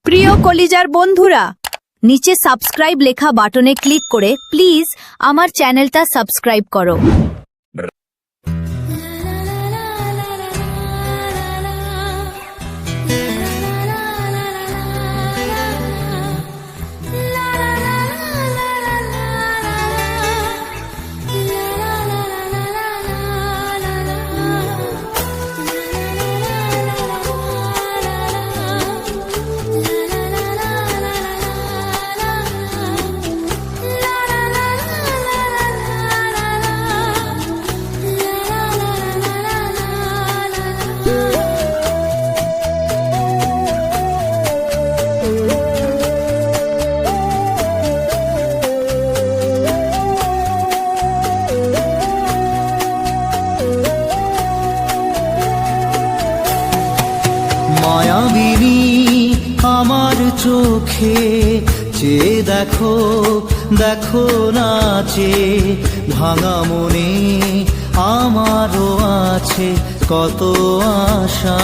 প্রিয় কলিজার বন্ধুরা, নিচে সাবস্ক্রাইব লেখা বাটনে ক্লিক করে প্লিজ আমার চ্যানেলটা সাবস্ক্রাইব করো। মায়াবিনী আমার চোখে চেয়ে দেখো, দেখো নাচে ভাঙা মনে আমারও আছে কত আশা।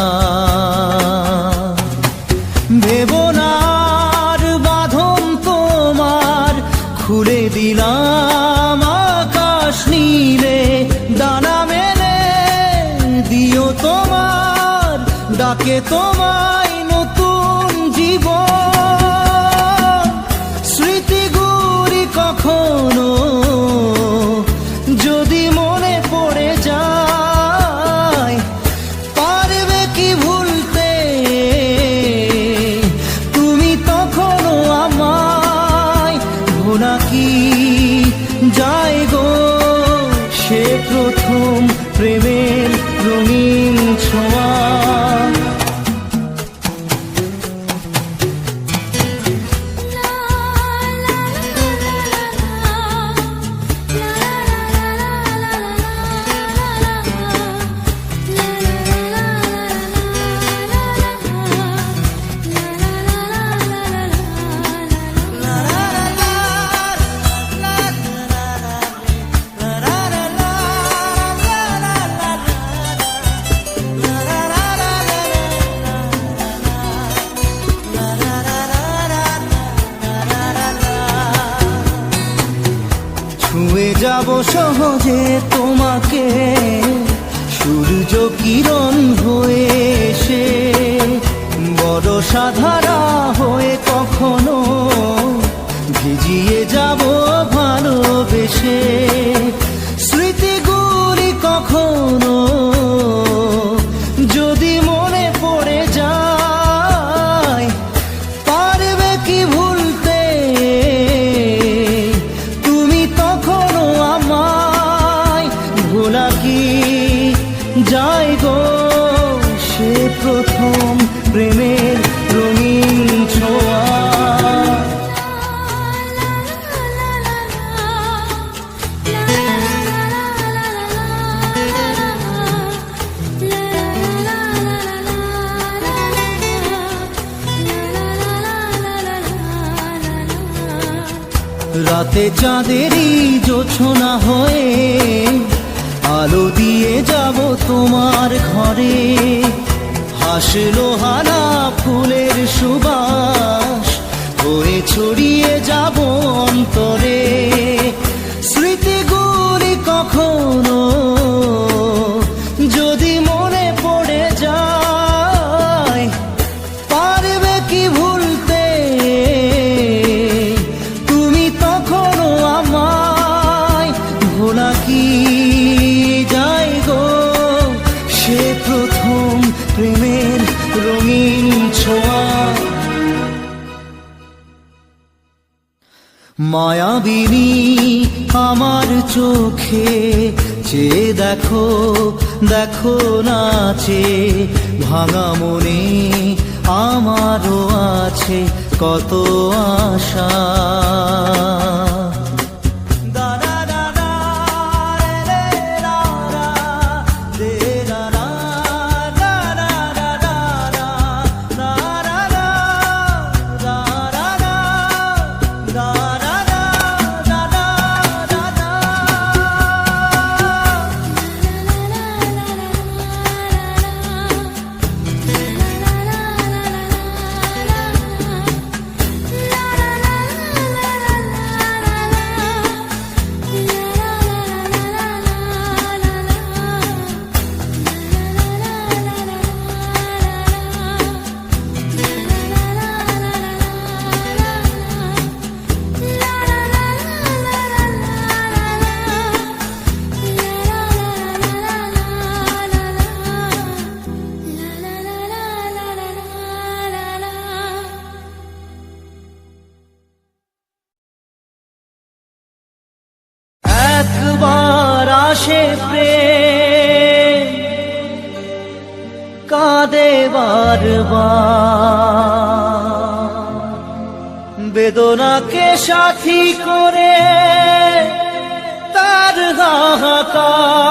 ভেবনার বাঁধন তোমার খুলে দিলাম আকাশ নীলে, ডানা মেলে দিও তোমার ডাকে তোমায় নতুন জীবন। স্মৃতিগুলি কখনো যদি মনে পড়ে যায়, পারবে কি ভুলতে তুমি তখনো আমায়? ভোলা কি যায় গো সে প্রথম প্রেমের রঙিন ছোঁয়া। ছুঁয়ে যাব সহজে তোমাকে সূর্য কিরণ হয়ে এসে, বড় সাধারা হয়ে কখনো ভিজিয়ে যাব ভালোবেসে। স্মৃতিগুলি কখনো যদি মনে পড়ে যায়, পারবে কি ভুলতে তুমি তখনো আমায়? ভোলা কি যায় গো সে প্রথম প্রেমের রঙিন ছোঁয়া। রাতে চাঁদেরই জোছনা হয়ে আলো দিয়ে যাব তোমার ঘরে, হাসলো হানা ফুলের সুবাস হয়ে ছড়িয়ে যাব অন্তরে। স্মৃতিগুলি কখনো যদি মনে পড়ে যায়, পারবে কি ভুলতে তুমি তখনো আমায়? ভোলা কি যায় গো সে প্রথম প্রেমের রঙিন ছোঁয়া। মায়াবিনী আমার চোখে চেয়ে দেখো, দেখো নাচে ভাঙা মনে আমারও আছে কত আশা। আসে প্রেম কাঁদে বারবার, বেদনাকে সাথী করে তার হাহাকার।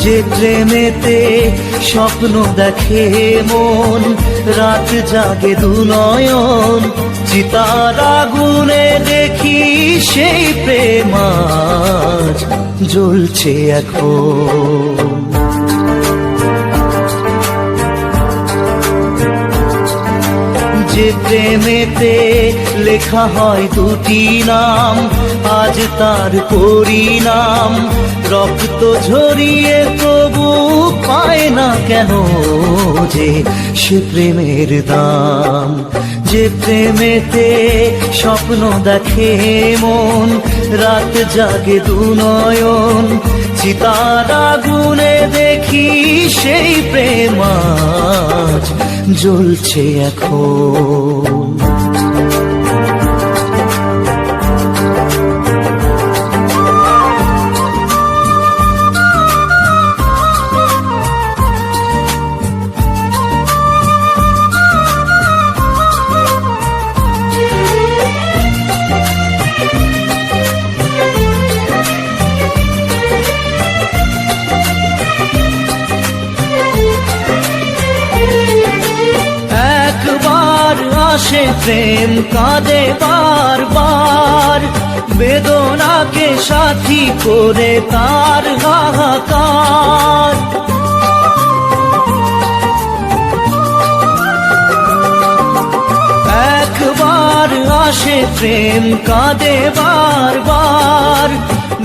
যে প্রেমেতে স্বপ্ন দেখে মন, রাত জাগে দু নয়ন, চিতার আগুনে দেখি সেই প্রেম আজ জ্বলছে এখন। যে প্রেমেতে লেখা হয় দুটি নাম, আজ তার পরিণাম রক্ত ঝরিয়ে তবু পায় না কেন যে সে প্রেমের দাম। যে প্রেমেতে স্বপ্ন দেখে মন, রাত জাগে দু নয়ন, চিতার আগুনে দেখি সেই প্রেম আজ জ্বলছে এখন। আসে প্রেম কাঁদে বারবার, বেদনাকে সাথী করে তার হাহাকার। একবার আসে প্রেম কাঁদে বারবার,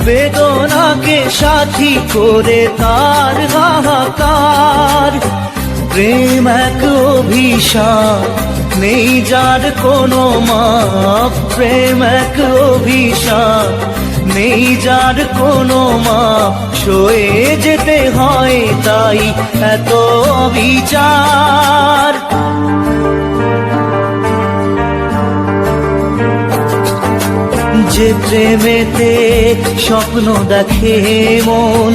বেদনাকে সাথী করে তার হাহাকার। প্রেম এক অভিশাপ নেই যার কোনো মাপ, প্রেম এক অভিশাপ নেই যার কোনো মাপ, সয়ে যেতে হয় তাই এত বিচার। যে প্রেমেতে স্বপ্ন দেখে মন,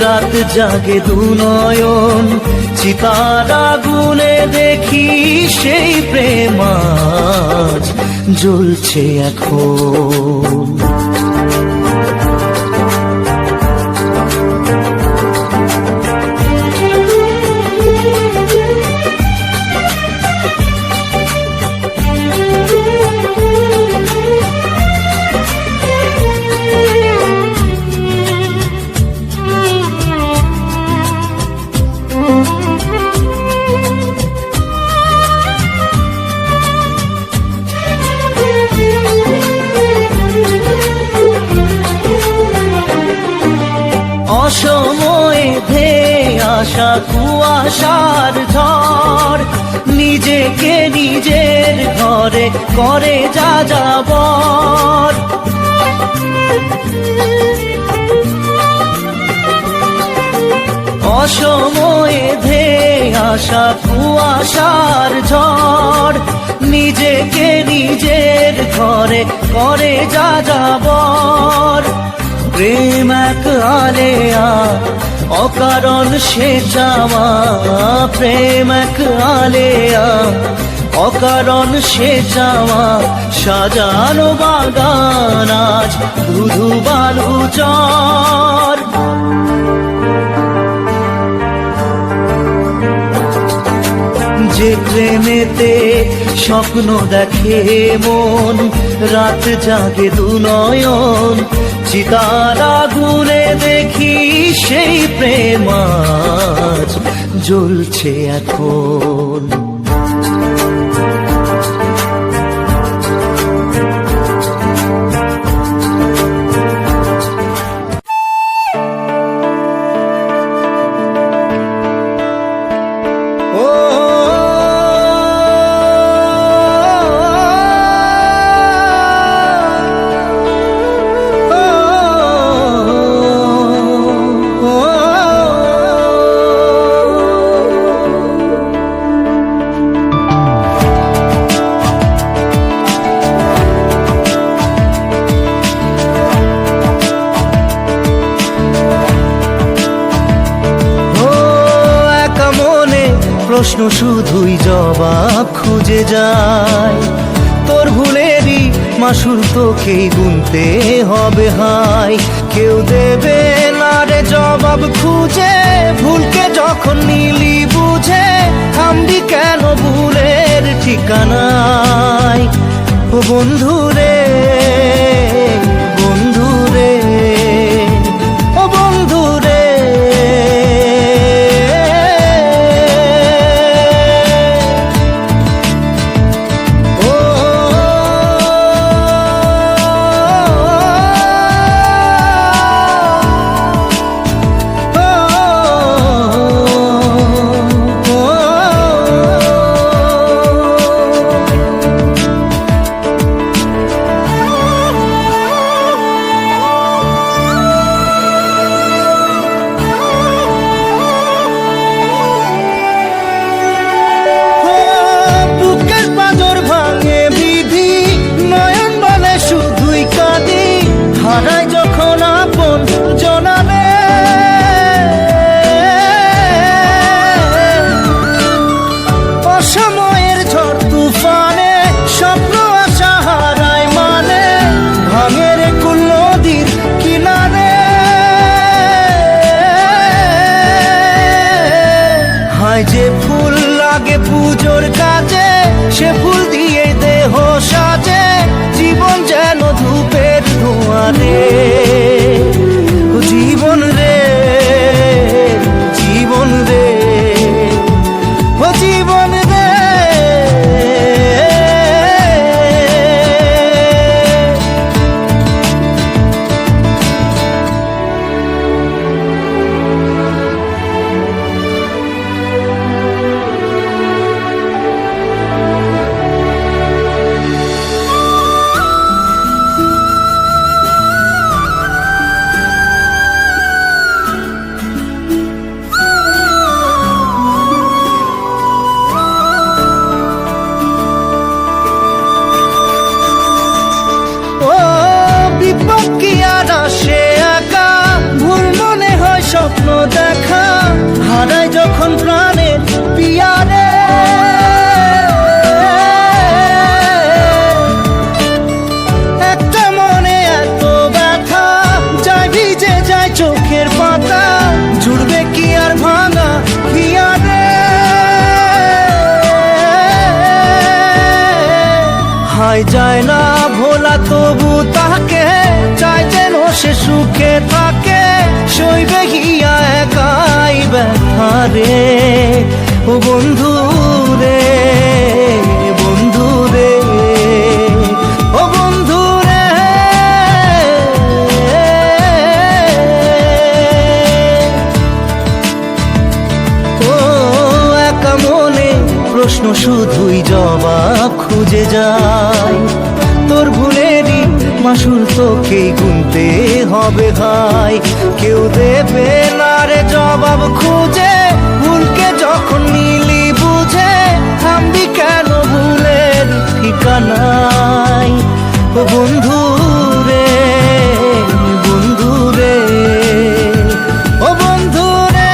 রাত জাগে দু নয়ন, চিতার আগুনে দেখি সেই প্রেম আজ জ্বলছে এখন। অসময়ে ধেয়ে আসা কুয়াশার ঝড়, নিজেকে নিজের ঘরে করে যা যাবর। অসময়ে ধেয়ে আসা কুয়াশার ঝড়, নিজেকে নিজের ঘরে করে যা যাবর। প্রেম এক আলেয়া অকারণ সে চাওয়া, প্রেম এক আলেয়া অকারণ সে চাওয়া, সাজানো বাগান আজ ধুধু বালু চর। যে প্রেমেতে স্বপ্ন দেখে মন, রাত জাগে দু নয়ন, চিতার আগুনে দেখি সেই প্রেম আজ জ্বলছে এখন। প্রশ্ন শুধুই জবাব খুঁজে যায়। তোর ভুলেরই মাসুল তোকেই গুনতে হবে হায়। কেউ দেবে না রে জবাব খুঁজে, ভুলকে যখন নিলি বুঝে থামবি কেন ভুলের ঠিকানায়। ও বন্ধু রে, বন্ধু রে, ও বন্ধু রে। হারাই যখন আপন জনারে, অসময়ের ঝড় তুফানে স্বপ্ন আশা হারায় মানে, ভাঙের কুল নদীর কিনারে। হায় যে ফুল লাগে পুজোর কাজে, সে ফুল দিয়ে দেহ সাজে, জীবন যেন ধূপের ধোঁয়ারে। জীবন রে, জীবন রে, ও জীবন রে। স্বপ্ন দেখা হারাই যখন প্রাণের পিয়ারে, একটা মনে এত ব্যথা যায় ভিজে যায় চোখের পাতা, জুড়বে কি আর ভাঙা পিয়ারে। হায় যায় না ভোলা তবু তাকে চাই যেন সে সুখে থাকে, সইবে গিয়া একাই ব্যথা রে। ও বন্ধু রে, বন্ধু রে, ও বন্ধু রে। ও একা মনে প্রশ্ন শুধুই জবাব খুঁজে যায়। তোর ভুলেরই মাসুল তোকেই গুনতে হবে ভাই। কেউ দেবে না রে জবাব খুঁজে, ভুলকে যখন নিলি বুঝে থামবি কেন ভুলের ঠিকানায়। ও বন্ধু রে, বন্ধু রে, ও বন্ধু রে।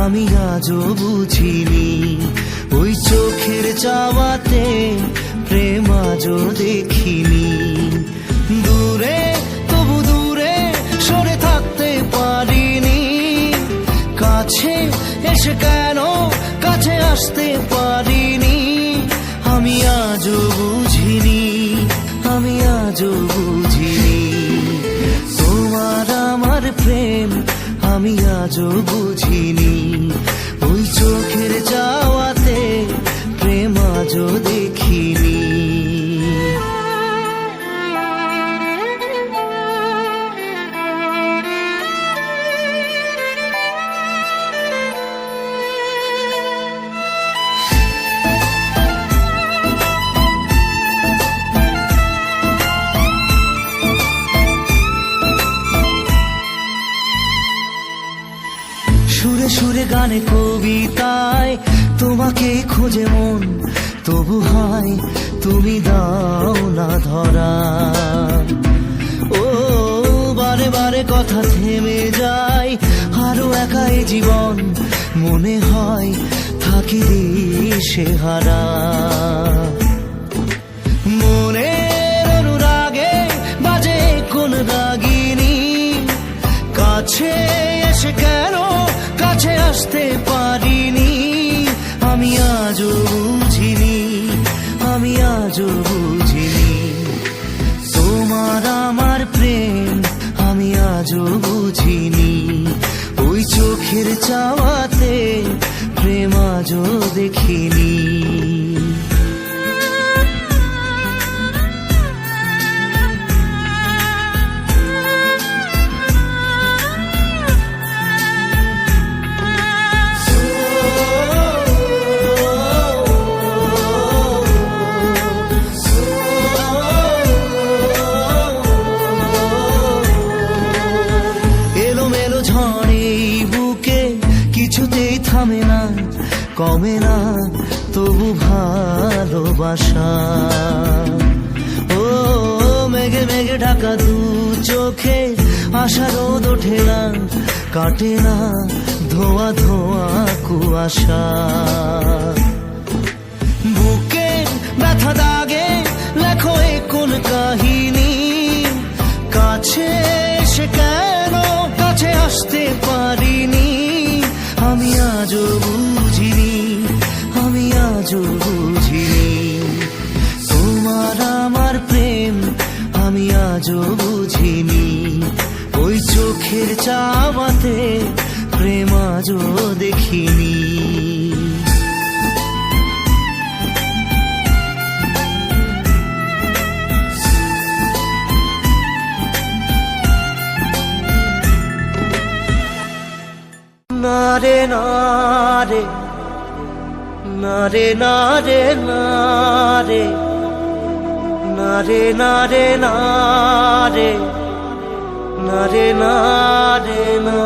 আমি আজও বুঝিনি, ওই চোখের চাওয়াতে প্রেম আজও দেখিনি। দূরে তবু দূরে সরে থাকতে পারিনি, কাছে এসে কেন কাছে আসতে পারিনি। আমি আজও বুঝিনি, আমি আজও বুঝিনি। প্রেম আমি আজও বুঝিনি, ওই চোখের যাওয়াতে প্রেম আজও দেখিনি। সুরে সুরে গানে কবিতায় তোমাকে খোঁজে মন, তবু হায় তুমি দাও না ধরা। ও বারে বারে কথা থেমে যায়, আরো একা এ জীবন মনে হয় থাকি দিশে হারা। মনের অনুরাগে বাজে কোন রাগিনী, কাছে এসে কেন কাছে আসতে পারিনি। আমি আজও বুঝিনি, আমি আজও বুঝিনি, তোমার আমার প্রেম আমি আজও বুঝিনি, ওই চোখের চাওয়াতে প্রেম আজও দেখিনি। কিছুতেই থামে না, কমে না তবু ভালোবাসা। ও মেঘে মেঘে ঢাকা দু চোখে আশা রোদ ওঠে না, কাটে না ধোয়া ধোয়া কুয়াশা। বুকে ব্যথা দাগে লেখো এ কোন কাহিনী, কাছে এসে কেন কাছে আসতে পারিনি। আমি আজও বুঝিনি, আমি আজও বুঝিনি, তোমার আমার প্রেম আমি আজও বুঝিনি, ওই চোখের চাওয়াতে প্রেম আজও দেখিনি। নারে নারে নারে নারে নারে নারে নারে নারে নারে নারে না।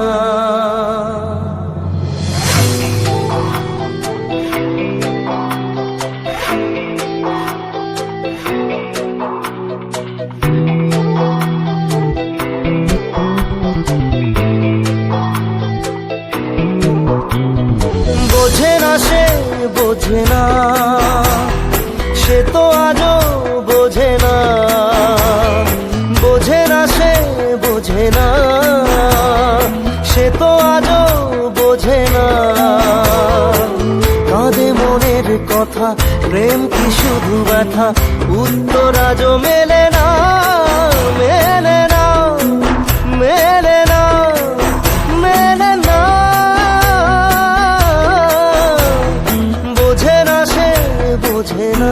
বোঝে না সে বোঝে না, সে তো আজও বোঝে না, বোঝে না সে বোঝে না, সে তো আজও বোঝে না। কাঁদে মনের কথা প্রেম কি শুধু ব্যথা, উত্তর আজও মেলে না, মেলে না, মেলে না, মেলে না। বোঝে না সে বোঝে না।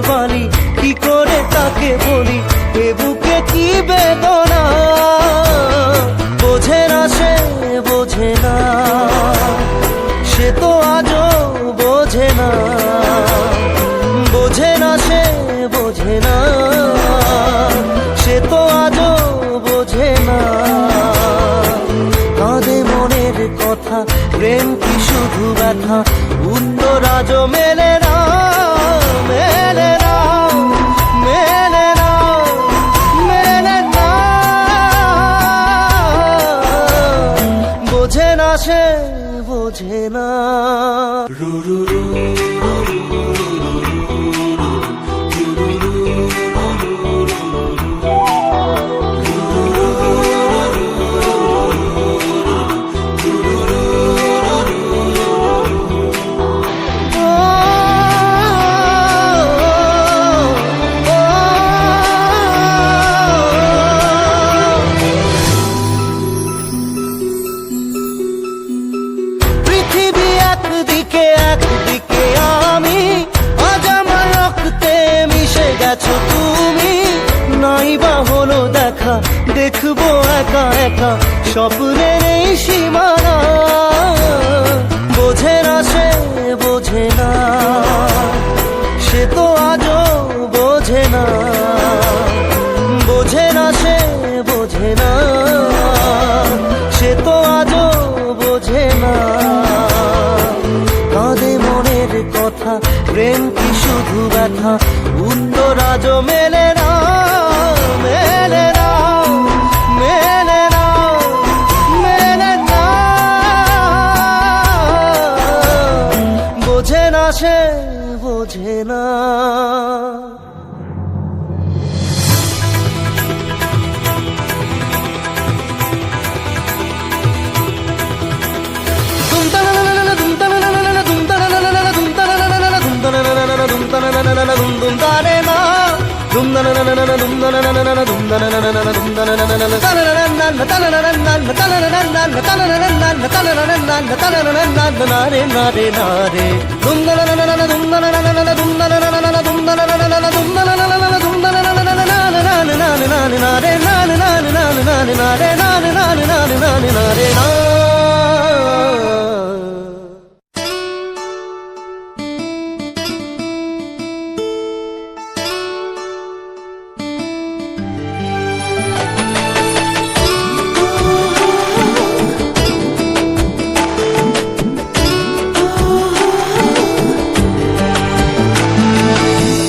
বাণী কি করে তাকে বলি, এ বুকে কি বেদনা। বোঝে না সে বোঝে না, সে তো আজও বোঝে না, বোঝে না সে বোঝে না, সে তো আজও বোঝে না। কাঁদে মনের কথা প্রেম কি শুধু ব্যথা, উত্তর আজও মেলে না, মেলে না, মেলে না, মেলে না। বোঝে না সে বোঝে না। পৃথিবী একদিকে একদিকে আমি, আজ আমার রক্তে মিশে গেছো তুমি। নাই বা হলো দেখা, দেখবো একা একা স্বপ্নের এই সীমানা। বোঝে না সে বোঝে না, সে তো আজও বোঝে না। বোঝে না সে বোঝে না, সে তো আজও বোঝে না। কাঁদে মনের কথা, প্রেম কি শুধু ব্যথা? উত্তর আজও মেলে না, মেলে না, মেলে না, মেলে না। বোঝে না সে বোঝে না।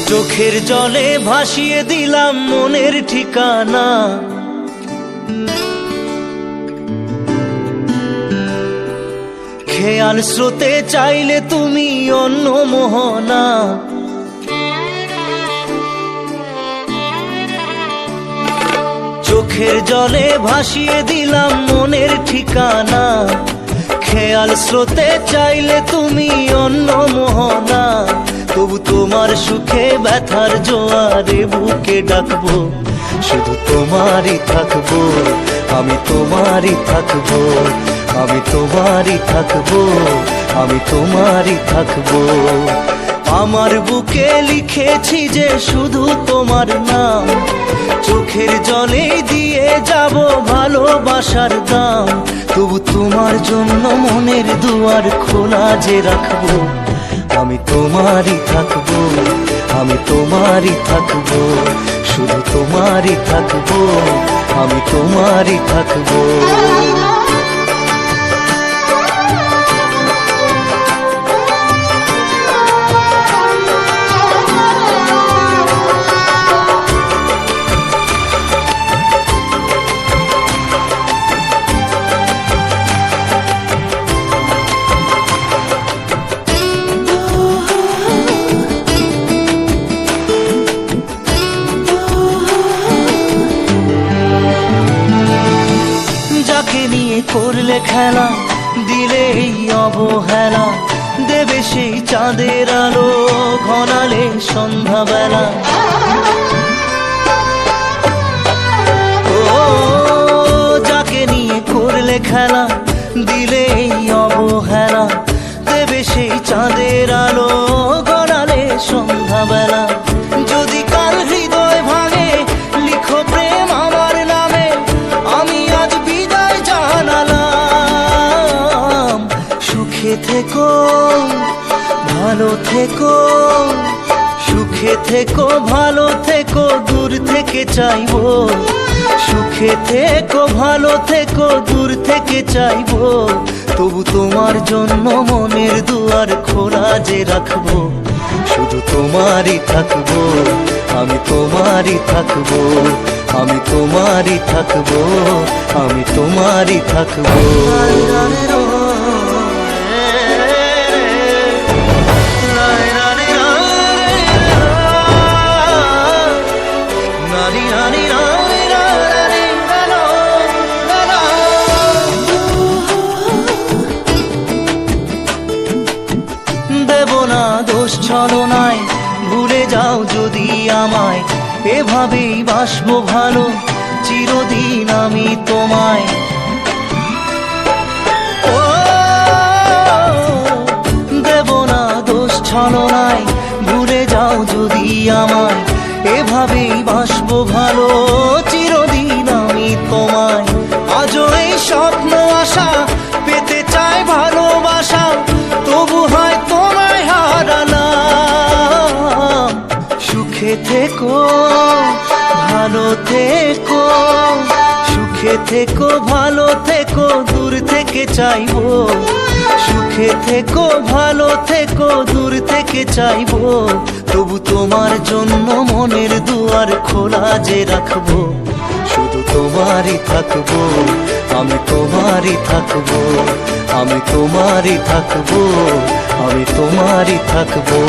চোখের জলে ভাসিয়ে দিলাম মনের ঠিকানা। খেয়াল স্রোতে চাইলে তুমি অন্য মোহনা। চোখের জলে ভাসিয়ে দিলাম মনের ঠিকানা। খেয়াল স্রোতে চাইলে তুমি অন্য মোহনা। তবু তোমার সুখে ব্যথার জোয়ারে বুকে ডাকবো, শুধু তোমারই থাকবো, আমি তোমারই থাকবো, আমি তোমারই থাকবো, আমি তোমারই থাকবো। আমার বুকে লিখেছি যে শুধু তোমার নাম, চোখের জলে দিয়ে যাব ভালোবাসার দাম। তবু তোমার জন্য মনের দুয়ার খোলা যে রাখবো, আমি তোমারই থাকবো, আমি তোমারই থাকবো, শুধু তোমারই থাকবো, আমি তোমারই থাকবো। করলে খেলা, দিলে এই অবহেলা, দেবে সেই চাঁদের আলো ঘনালে সন্ধ্যাবেলা। ও যাকে নিয়ে করলে খেলা, দিলে এই অবহেলা, দেবে সেই চাঁদের আলো ঘনালে সন্ধ্যাবেলা। যদি কাল হৃদয় ভাঙে লিখো প্রেম আমার নামে, আমি আজ বিদায় জানালাম। সুখে থেকো ভালো থেকো, সুখে থেকো ভালো থেকো, দূর থেকে চাইবো। সুখে থেকো ভালো থেকো, দূর থেকে চাইবো। তবু তোমার জন্য মনের দুয়ার খোলা যে রাখবো, শুধু তোমারই থাকবো, আমি তোমারই থাকবো, আমি তোমারই থাকবো, আমি তোমারই থাকবো। আমায়, এভাবেই বাসবো ভালো চিরদিন আমি তোমায়। ও দেব না দোষ ছলনায়, ভুলে যাও যদি আমায়, এভাবেই বাসবো ভালো চিরদিন আমি তোমায়। আজও এই স্বপ্ন আশা পেতে চাই ভালোবাসা, তবু হয় তোমায় হারালাম। সুখে থেকো ভালো থেকো, সুখে থেকো ভালো থেকো, দূর থেকে চাইবো। সুখে থেকো ভালো থেকো, দূর থেকে চাইবো, তবু তোমার জন্য মনের দুয়ার খোলা যে রাখবো। শুধু তোমারই থাকবো, আমি তোমারই থাকবো, আমি তোমারই থাকবো, আমি তোমারই থাকবো।